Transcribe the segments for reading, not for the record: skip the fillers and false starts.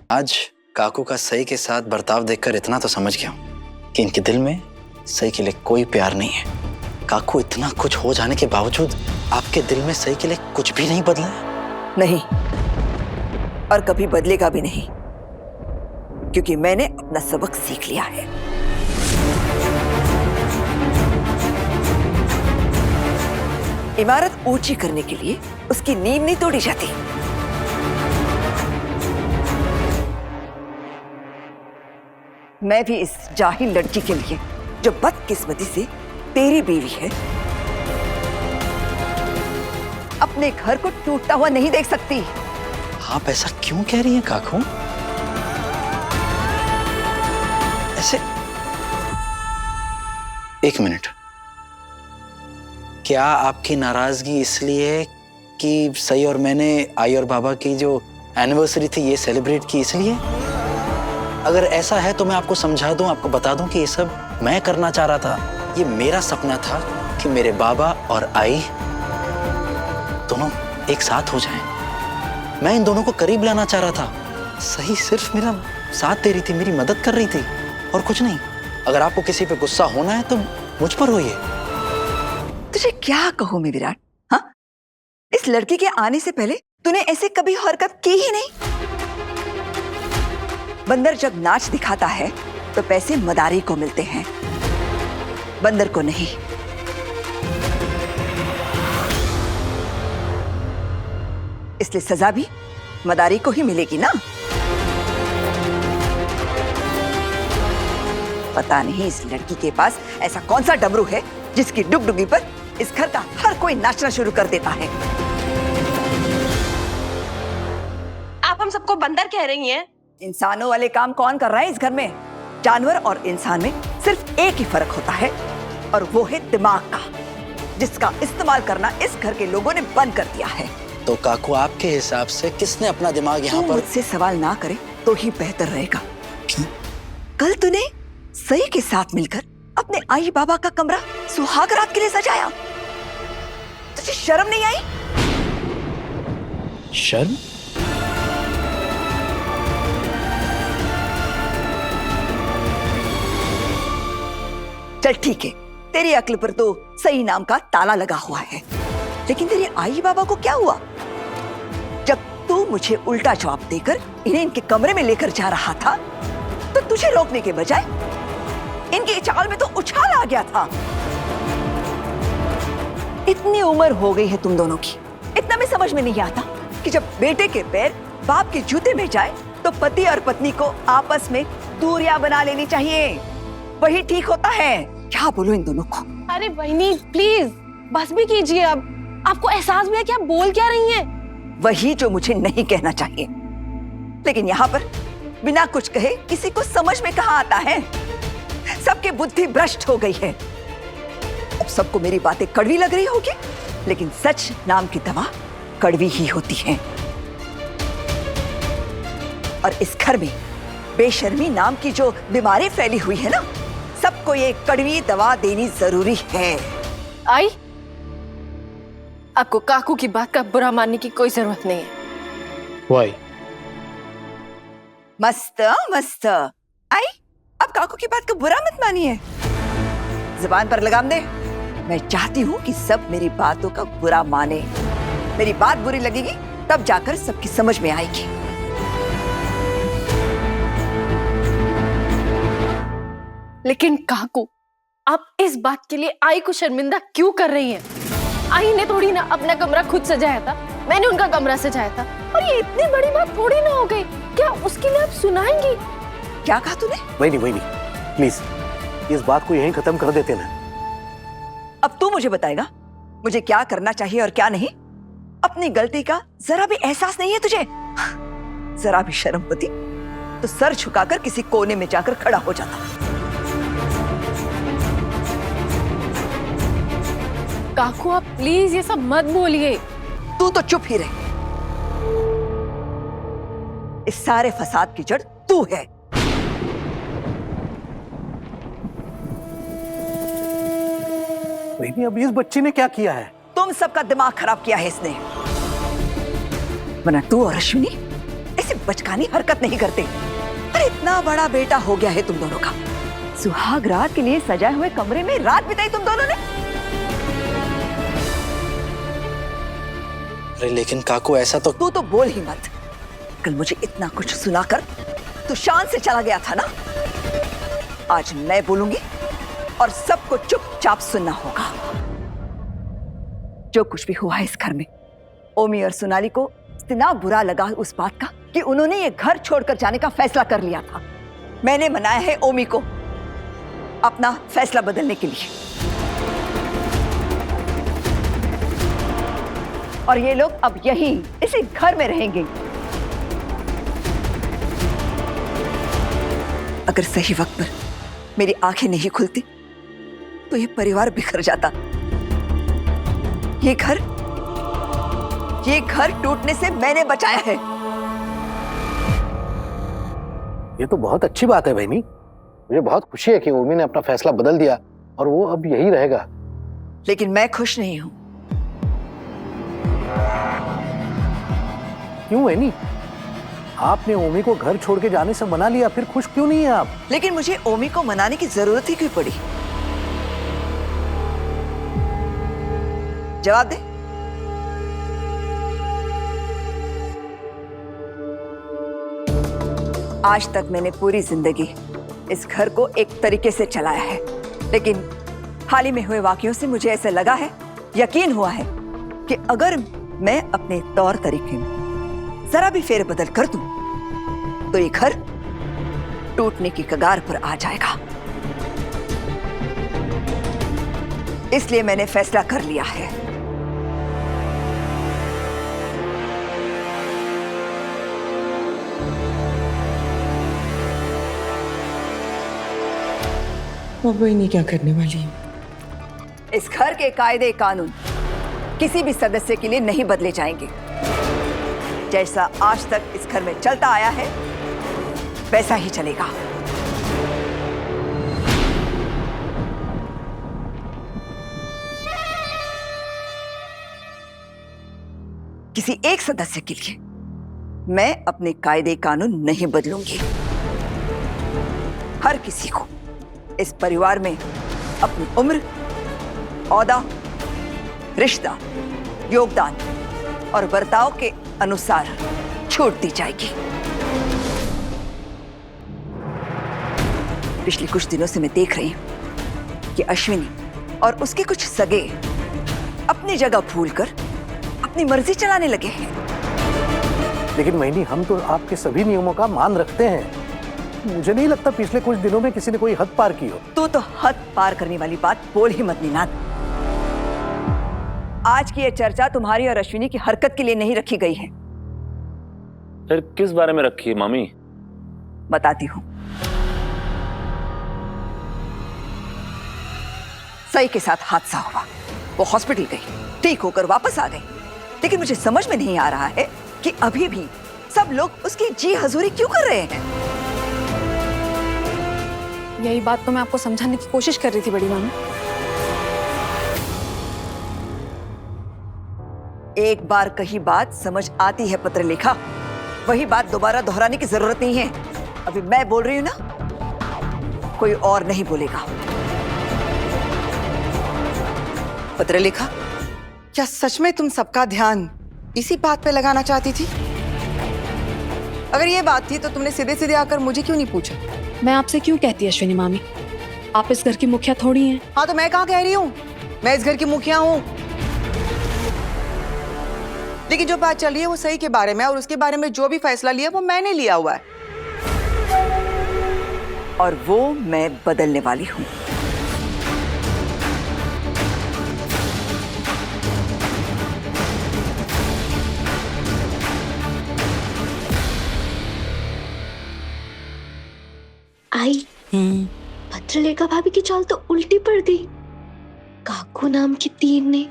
आज काकू का सई के साथ बर्ताव देखकर इतना तो समझ गया हूं कि इनके दिल में सई के लिए कोई प्यार नहीं है। काकू, इतना कुछ हो जाने के बावजूद आपके दिल में सई के लिए कुछ भी नहीं बदला है? नहीं, और कभी बदलेगा भी नहीं, क्योंकि मैंने अपना सबक सीख लिया है। इमारत ऊंची करने के लिए उसकी नींव नहीं तोड़ी जाती। मैं भी इस जाहिल लड़की के लिए, जो बदकिस्मती से तेरी बीवी है, अपने घर को टूटता हुआ नहीं देख सकती। आप ऐसा क्यों कह रही हैं काकू? ऐसे एक मिनट, क्या आपकी नाराजगी इसलिए है कि सई और मैंने आई और बाबा की जो एनिवर्सरी थी ये सेलिब्रेट की इसलिए? अगर ऐसा है तो मैं आपको समझा दूं, आपको बता दूं कि ये सब मैं करना चाह रहा था। ये मेरा सपना था कि मेरे बाबा और आई दोनों एक साथ हो जाएं। मैं इन दोनों को करीब लाना चाह रहा था। सही सिर्फ मेरा साथ दे रही थी, मेरी मदद कर रही थी और कुछ नहीं। अगर आपको किसी पे गुस्सा होना है तो मुझ पर होइए। तुझे क्या कहूं मैं विराट? हाँ, इस लड़की के आने से पहले तूने ऐसे कभी हरकत की ही नहीं। बंदर जब नाच दिखाता है तो पैसे मदारी को मिलते हैं, बंदर को नहीं। इसलिए सजा भी मदारी को ही मिलेगी ना। पता नहीं इस लड़की के पास ऐसा कौन सा डमरू है जिसकी डुगडुगी पर इस घर का हर कोई नाचना शुरू कर देता है। आप हम सबको बंदर कह रही हैं? इंसानों वाले काम कौन कर रहा है इस घर में? जानवर और इंसान में सिर्फ एक ही फर्क होता है, और वो है दिमाग का, जिसका इस्तेमाल करना इस घर के लोगों ने बंद कर दिया है। तो काकू, आपके हिसाब से किसने अपना दिमाग यहाँ पर? मुझसे सवाल ना करे तो ही बेहतर रहेगा। कल तूने सई के साथ मिलकर अपने आई बाबा का कमरा सुहाग रात के लिए सजाया। तुझे शर्म नहीं आई? शर्म? चल ठीक है, तेरी अक्ल पर तो सई नाम का ताला लगा हुआ है, लेकिन तेरे आई बाबा को क्या हुआ? जब तू मुझे उल्टा जवाब देकर इन्हें इनके कमरे में लेकर जा रहा था तो तुझे रोकने के बजाय इनकी चाल में तो उछाल आ गया था। इतनी उम्र हो गई है तुम दोनों की, इतना भी समझ में नहीं आता कि जब बेटे के पैर बाप के जूते में जाए तो पति और पत्नी को आपस में दूरियां बना लेनी चाहिए, वही ठीक होता है। क्या बोलूं इन दोनों को? अरे बहनी प्लीज बस भी कीजिए। अब आपको एहसास भी है कि आप बोल क्या रही हैं? वही जो मुझे नहीं कहना चाहिए, लेकिन यहाँ पर बिना कुछ कहे किसी को समझ में कहाँ आता है। सबकी बुद्धि भ्रष्ट हो गई है। अब सबको मेरी बातें कड़वी लग रही होगी, लेकिन सच नाम की दवा कड़वी ही होती है। और इस घर में बेशर्मी नाम की जो बीमारी फैली हुई है ना, सबको ये कड़वी दवा देनी जरूरी है। आई, आपको काकू की बात का बुरा मानने की कोई जरूरत नहीं है। वाई? मस्त मस्त। आई, अब काकू की बात को बुरा मत मानिए, जुबान पर लगाम दे। मैं चाहती हूँ कि सब मेरी बातों का बुरा माने। मेरी बात बुरी लगेगी तब जाकर सबकी समझ में आएगी। लेकिन काकू, आप इस बात के लिए आई को शर्मिंदा क्यों कर रही हैं? आई ने थोड़ी ना अपना कमरा खुद सजाया था, मैंने उनका कमरा सजाया था, और ये इतनी बड़ी बात थोड़ी ना हो गई। क्या उसके लिए आप सुनाएंगी? क्या कहा तूने? वही नहीं, प्लीज इस बात को यहीं खत्म कर देते ना। अब तू मुझे बताएगा मुझे क्या करना चाहिए और क्या नहीं? अपनी गलती का जरा भी एहसास नहीं है तुझे? जरा भी शर्म होती तो सर झुकाकर किसी कोने में जाकर खड़ा हो जाता। काकू, आप प्लीज ये सब मत बोलिए। तू तो चुप ही रह। इस सारे फसाद की जड़ तू है। वही नहीं, अब इस बच्ची ने क्या किया है? तुम सबका दिमाग खराब किया है इसने। वरना तू और अश्विनी ऐसे बचकानी हरकत नहीं करते। अरे इतना बड़ा बेटा हो गया है तुम दोनों का, सुहाग रात के लिए सजाए हुए कमरे में रात बिताई तुम दोनों ने। अरे लेकिन काकू ऐसा तो तू तो बोल ही मत। कल मुझे इतना कुछ सुनाकर तू शान से चला गया था ना, आज मैं बोलूंगी और सबको चुपचाप सुनना होगा। जो कुछ भी हुआ है इस घर में, ओमी और सोनाली को इतना बुरा लगा उस बात का कि उन्होंने ये घर छोड़कर जाने का फैसला कर लिया था। मैंने मनाया है ओमी को अपना फैसला बदलने के लिए, और ये लोग अब यहीं इसी घर में रहेंगे। अगर सही वक्त पर मेरी आंखें नहीं खुलती तो ये परिवार बिखर जाता। ये घर टूटने से मैंने बचाया है। ये तो बहुत अच्छी बात है बहनी। मुझे बहुत खुशी है कि ओमी ने अपना फैसला बदल दिया और वो अब यही रहेगा। लेकिन मैं खुश नहीं हूं। क्यों बहनी? आपने ओमी को घर छोड़ के जाने से मना लिया, फिर खुश क्यों नहीं है आप? लेकिन मुझे ओमी को मनाने की जरूरत ही क्यों पड़ी? जवाब दे। आज तक मैंने पूरी जिंदगी इस घर को एक तरीके से चलाया है, लेकिन हाल ही में हुए वाकयों से मुझे ऐसा लगा है, यकीन हुआ है कि अगर मैं अपने तौर तरीके में जरा भी फेरबदल कर दूं तो ये घर टूटने की कगार पर आ जाएगा। इसलिए मैंने फैसला कर लिया है। अब इन्हें क्या करने वाली है? इस घर के कायदे कानून किसी भी सदस्य के लिए नहीं बदले जाएंगे। जैसा आज तक इस घर में चलता आया है वैसा ही चलेगा। किसी एक सदस्य के लिए मैं अपने कायदे कानून नहीं बदलूंगी। हर किसी को इस परिवार में अपनी उम्र, औहदा, रिश्ता, योगदान और बर्ताव के अनुसार छूट दी जाएगी। पिछले कुछ दिनों से मैं देख रही हूं कि अश्विनी और उसके कुछ सगे अपनी जगह भूलकर अपनी मर्जी चलाने लगे हैं। लेकिन मोहिनी, हम तो आपके सभी नियमों का मान रखते हैं। मुझे नहीं लगता पिछले कुछ दिनों में किसी ने कोई हद पार की हो। तू तो हद पार करने वाली बात बोल ही मत निनाद। आज की यह चर्चा तुम्हारी और अश्विनी की हरकत के लिए नहीं रखी गई है। फिर किस बारे में रखी है मामी? बताती हूं। सई के साथ हादसा हुआ, वो हॉस्पिटल गई, ठीक होकर वापस आ गई, लेकिन मुझे समझ में नहीं आ रहा है कि अभी भी सब लोग उसकी जी हजूरी क्यों कर रहे हैं। यही बात तो मैं आपको समझाने की कोशिश कर रही थी बड़ी मामी। एक बार कही बात समझ आती है पत्रलेखा, वही बात दोबारा दोहराने की जरूरत नहीं है। अभी मैं बोल रही हूं ना, कोई और नहीं बोलेगा। पत्रलेखा, क्या सच में तुम सबका ध्यान इसी बात पे लगाना चाहती थी? अगर ये बात थी तो तुमने सीधे सीधे आकर मुझे क्यों नहीं पूछा? मैं आपसे क्यों कहती अश्विनी मामी, आप इस घर की मुखिया थोड़ी हैं। हाँ तो मैं कहाँ कह रही हूँ, मैं इस घर की मुखिया हूँ। लेकिन जो बात चल रही है वो सही के बारे में, और उसके बारे में जो भी फैसला लिया वो मैंने लिया हुआ है, और वो मैं बदलने वाली हूं। आई भद्रलेखा भाभी की चाल तो उल्टी पड़ गई। काकू नाम की तीर ने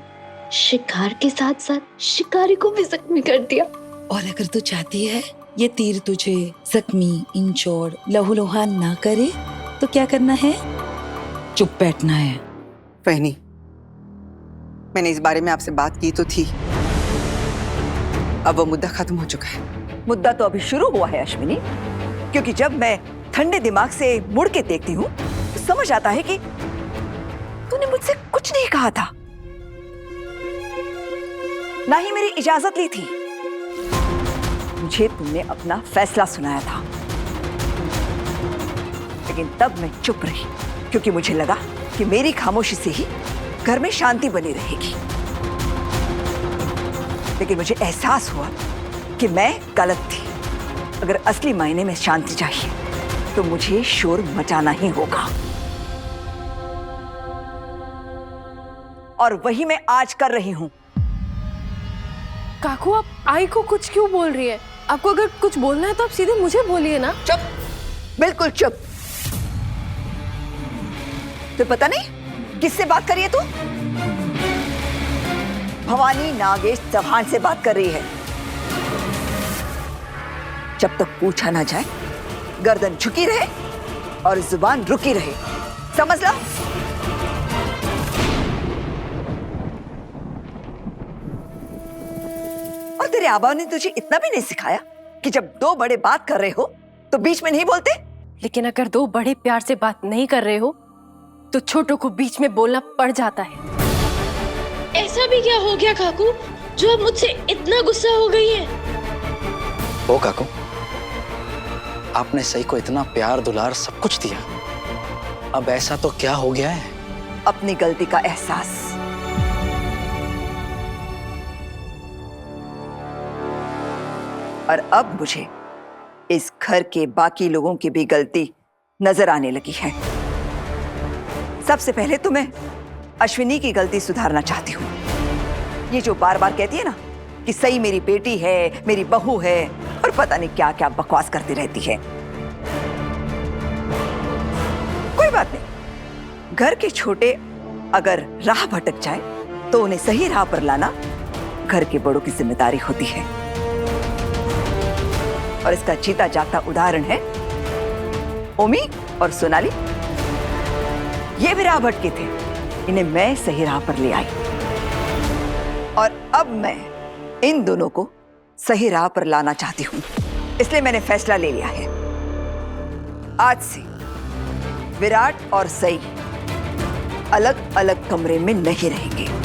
शिकार के साथ साथ शिकारी को भी जख्मी कर दिया। और अगर तू चाहती है ये तीर तुझे जख्मी, इंजोर, लहूलुहान ना करे तो क्या करना है? चुप बैठना है। बहनी, मैंने इस बारे में आपसे बात की तो थी, अब वो मुद्दा खत्म हो चुका है। मुद्दा तो अभी शुरू हुआ है अश्विनी, क्योंकि जब मैं ठंडे दिमाग से मुड़ के देखती हूँ तो समझ आता है कि तूने मुझसे कुछ नहीं कहा था, ना ही मेरी इजाजत ली थी। मुझे तुमने अपना फैसला सुनाया था, लेकिन तब मैं चुप रही क्योंकि मुझे लगा कि मेरी खामोशी से ही घर में शांति बनी रहेगी। लेकिन मुझे एहसास हुआ कि मैं गलत थी। अगर असली मायने में शांति चाहिए तो मुझे शोर मचाना ही होगा, और वही मैं आज कर रही हूं। काकू, आप आई को कुछ क्यों बोल रही है? आपको अगर कुछ बोलना है तो आप सीधे मुझे बोलिए ना। चुप, बिल्कुल चुप। तो पता नहीं किससे बात कर रही है तू? भवानी नागेश चौहान से बात कर रही है। जब तक पूछा ना जाए गर्दन झुकी रहे और जुबान रुकी रहे, समझ लो। और तेरे आबा ने तुझे इतना भी नहीं सिखाया कि जब दो बड़े बात कर रहे हो तो बीच में नहीं बोलते? लेकिन अगर दो बड़े प्यार से बात नहीं कर रहे हो तो छोटों को बीच में बोलना पड़ जाता है। ऐसा भी क्या हो गया काकू जो अब मुझसे इतना गुस्सा हो गई है? ओ काकू, आपने सही को इतना प्यार दुलार सब कुछ दिया, अब ऐसा तो क्या हो गया है? अपनी गलती का एहसास। और अब मुझे इस घर के बाकी लोगों की भी गलती नजर आने लगी है। सबसे पहले तो मैं अश्विनी की गलती सुधारना चाहती हूँ। ये जो बार बार कहती है ना कि सई मेरी बेटी है, मेरी बहू है, और पता नहीं क्या क्या बकवास करती रहती है। कोई बात नहीं, घर के छोटे अगर राह भटक जाए तो उन्हें सही राह पर लाना घर के बड़ों की जिम्मेदारी होती है। और इसका जीता जागता उदाहरण है ओमी और सोनाली। ये भी राह भटके थे, इन्हें मैं सही राह पर ले आई, और अब मैं इन दोनों को सही राह पर लाना चाहती हूं। इसलिए मैंने फैसला ले लिया है, आज से विराट और सई अलग अलग कमरे में नहीं रहेंगे।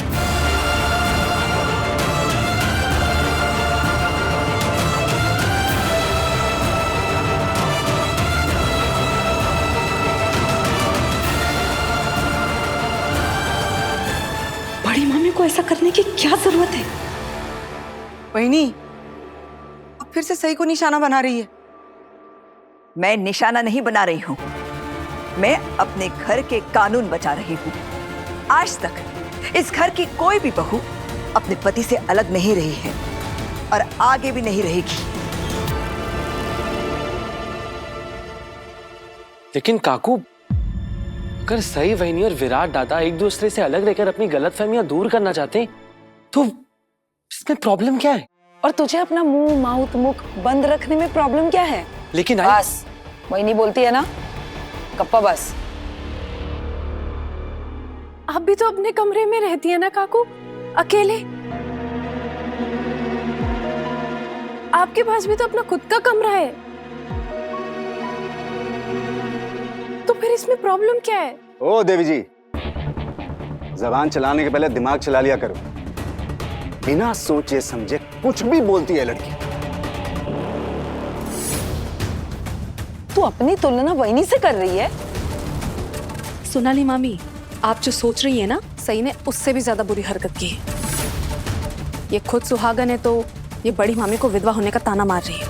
बड़ी मम्मी को ऐसा करने की क्या जरूरत है? वहीनी, अब फिर से सही को निशाना बना रही है। मैं निशाना नहीं बना रही हूं, मैं अपने घर के कानून बचा रही हूं। आज तक इस घर की कोई भी बहू अपने पति से अलग नहीं रही है और आगे भी नहीं रहेगी। लेकिन काकू, अगर सई वहिनी और विराट दादा एक दूसरे से अलग रहकर अपनी गलतफहमियां दूर करना चाहते हैं तो इसमें प्रॉब्लम क्या है? और तुझे अपना मुख बंद रखने में प्रॉब्लम क्या है? लेकिन बस वही नहीं बोलती है ना, कप्पा बस। आप भी तो अपने कमरे में रहती है ना काकू, अकेले। आपके पास भी तो अपना खुद का कमरा है, तो फिर इसमें प्रॉब्लम क्या है? ओ देवी जी, जबान चलाने के पहले दिमाग चला लिया करो। बिना सोचे समझे कुछ भी बोलती है लड़की। तू अपनी तुलना वही से कर रही है। सोनाली मामी, आप जो सोच रही है ना, सई ने उससे भी ज्यादा बुरी हरकत की है। ये खुद सुहागन है तो ये बड़ी मामी को विधवा होने का ताना मार रही है।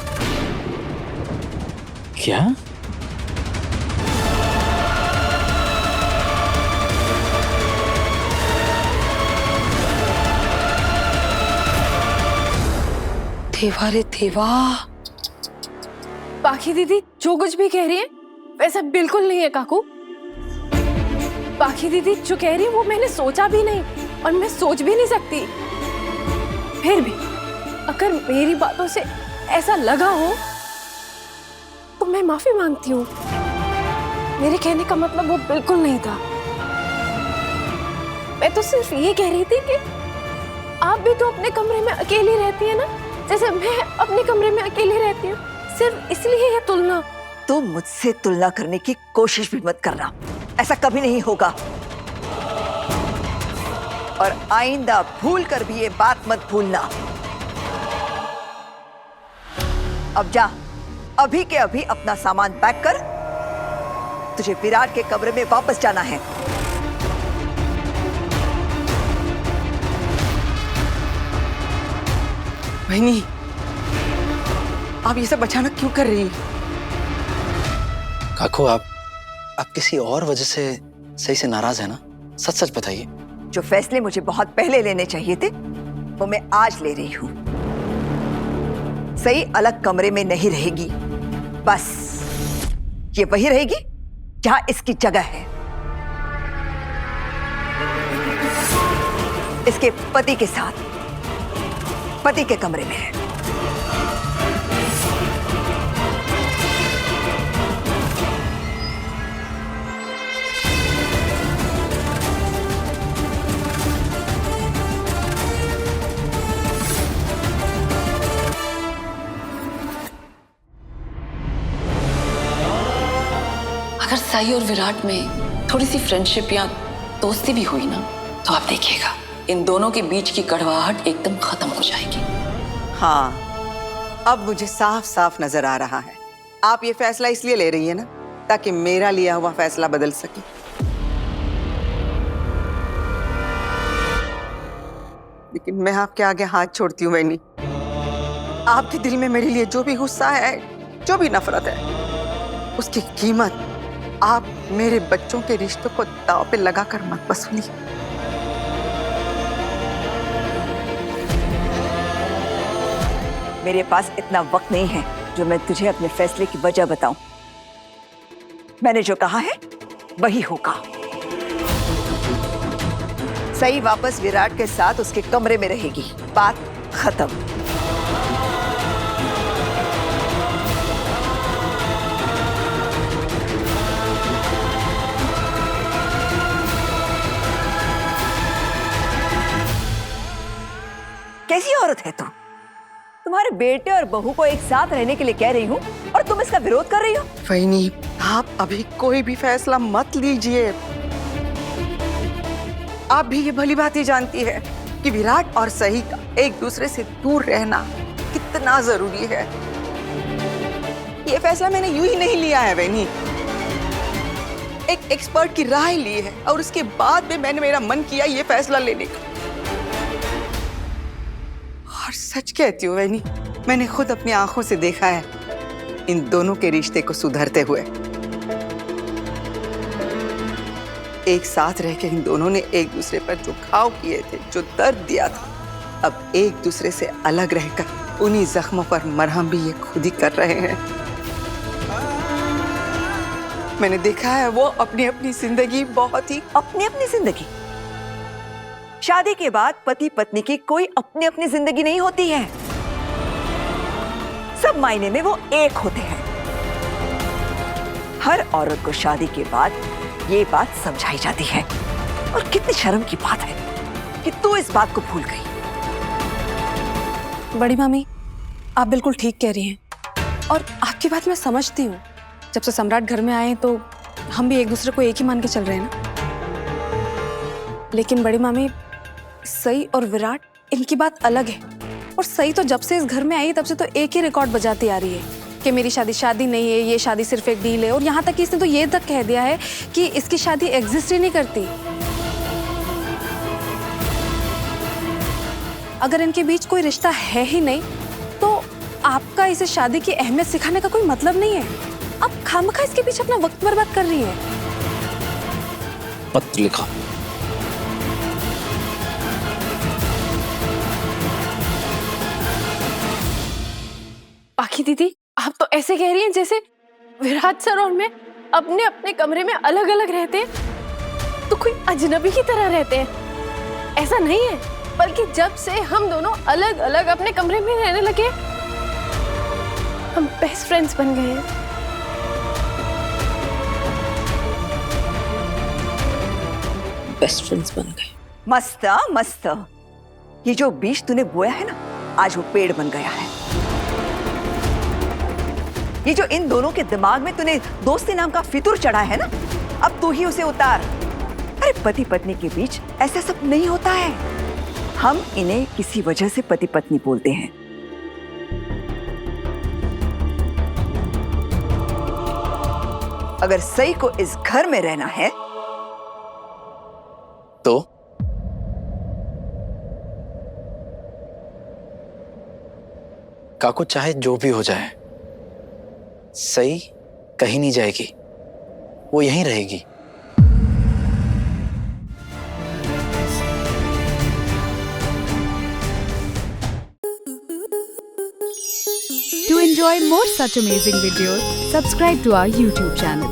क्या? देवा रे देवा। पाखी दीदी जो कुछ भी कह रही है वैसा बिल्कुल नहीं है काकू। पाखी दीदी जो कह रही है वो मैंने सोचा भी नहीं और मैं सोच भी नहीं सकती। फिर भी अगर मेरी बातों से ऐसा लगा हो तो मैं माफी मांगती हूँ। मेरे कहने का मतलब वो बिल्कुल नहीं था। मैं तो सिर्फ ये कह रही थी कि आप भी तो अपने कमरे में अकेली रहती है ना, जैसे मैं अपने कमरे में अकेले रहती हूँ, सिर्फ इसलिए ये तुलना। तो मुझसे तुलना करने की कोशिश भी मत करना, ऐसा कभी नहीं होगा। और आइंदा भूल कर भी ये बात मत भूलना। अब जा, अभी के अभी अपना सामान पैक कर, तुझे विराट के कमरे में वापस जाना है। बहनी, आप ये सब अचानक क्यों कर रही हैं? काकू, आप किसी और वजह से सही से नाराज है ना? सच सच बताइए। जो फैसले मुझे बहुत पहले लेने चाहिए थे वो मैं आज ले रही हूं। सही अलग कमरे में नहीं रहेगी, बस ये वही रहेगी जहां इसकी जगह है, इसके पति के साथ, पति के कमरे में है। अगर साई और विराट में थोड़ी सी फ्रेंडशिप या दोस्ती भी हुई ना, तो आप देखिएगा इन दोनों के बीच की कड़वाहट एकदम खत्म हो जाएगी। हाँ, अब मुझे साफ साफ नजर आ रहा है। आप ये फैसला इसलिए ले रही है ना ताकि मेरा लिया हुआ फैसला बदल सके। लेकिन मैं आपके आगे हाथ छोड़ती हूँ बहनी। आपके दिल में मेरे लिए जो भी गुस्सा है, जो भी नफरत है, उसकी कीमत आप मेरे बच्चों के रिश्तों को दांव पे लगाकर मत वसूलिए। मेरे पास इतना वक्त नहीं है जो मैं तुझे अपने फैसले की वजह बताऊं। मैंने जो कहा है वही होगा। सही वापस विराट के साथ उसके कमरे में रहेगी, बात खत्म। कैसी औरत है तू? तुम्हारे बेटे और बहू को एक साथ रहने के लिए कह रही हूँ और तुम इसका विरोध कर रही हो। वहीनी, आप अभी कोई भी फैसला मत लीजिए। आप भी ये भली बात ही जानती है कि विराट और सही का एक दूसरे से दूर रहना कितना जरूरी है। ये फैसला मैंने यूं ही नहीं लिया है वहीनी, एक एक्सपर्ट की राय ली है और उसके बाद में मैंने मेरा मन किया ये फैसला लेने का। और सच कहती हूँ वहीनी, मैंने खुद अपनी आंखों से देखा है इन दोनों के रिश्ते को सुधरते हुए। एक साथ रह के इन दोनों ने एक दूसरे पर जो घाव किए थे, जो दर्द दिया था, अब एक दूसरे से अलग रहकर उन्हीं जख्मों पर मरहम भी ये खुद ही कर रहे हैं। मैंने देखा है वो अपनी अपनी जिंदगी बहुत ही अपनी अपनी जिंदगी। शादी के बाद पति पत्नी की कोई अपनी अपनी जिंदगी नहीं होती है, सब मायने में वो एक होते हैं। हर औरत को शादी के बाद ये बात समझाई जाती है और कितनी शर्म की बात है कि तू इस बात को भूल गई। बड़ी मामी, आप बिल्कुल ठीक कह रही हैं और आपकी बात मैं समझती हूँ। जब से सम्राट घर में आए तो हम भी एक दूसरे को एक ही मान के चल रहे हैं ना। लेकिन बड़ी मामी, सई और विराट, इनकी बात अलग है। और सई तो जब से इस घर में आई तब से तो एक ही रिकॉर्ड बजाती आ रही है कि मेरी शादी नहीं है, ये शादी सिर्फ एक डील है। और यहाँ तक कि इसने तो ये तक कह दिया है कि इसकी शादी एग्जिस्ट ही नहीं करती। अगर इनके बीच कोई रिश्ता है ही नहीं तो आपका इसे शादी की अहमियत सिखाने का कोई मतलब नहीं है। आप खामखा इसके पीछे अपना वक्त बर्बाद कर रही है। पत्र लिखा। बाकी दीदी, आप तो ऐसे कह रही हैं जैसे विराट सर और मैं अपने अपने कमरे में अलग अलग रहते हैं तो कोई अजनबी की तरह रहते हैं। ऐसा नहीं है, बल्कि जब से हम दोनों अलग अलग अपने कमरे में रहने लगे हम बेस्ट फ्रेंड्स बन गए हैं। बेस्ट फ्रेंड्स बन गए। मस्त मस्त। ये जो बीज तूने बोया है ना, आज वो पेड़ बन गया है। ये जो इन दोनों के दिमाग में तूने दोस्ती नाम का फितूर चढ़ा है ना, अब तू ही उसे उतार। अरे पति पत्नी के बीच ऐसा सब नहीं होता है। हम इन्हें किसी वजह से पति पत्नी बोलते हैं। अगर सई को इस घर में रहना है तो काकू चाहे जो भी हो जाए, सई कहीं नहीं जाएगी, वो यहीं रहेगी। To enjoy more such amazing videos, subscribe to our YouTube channel.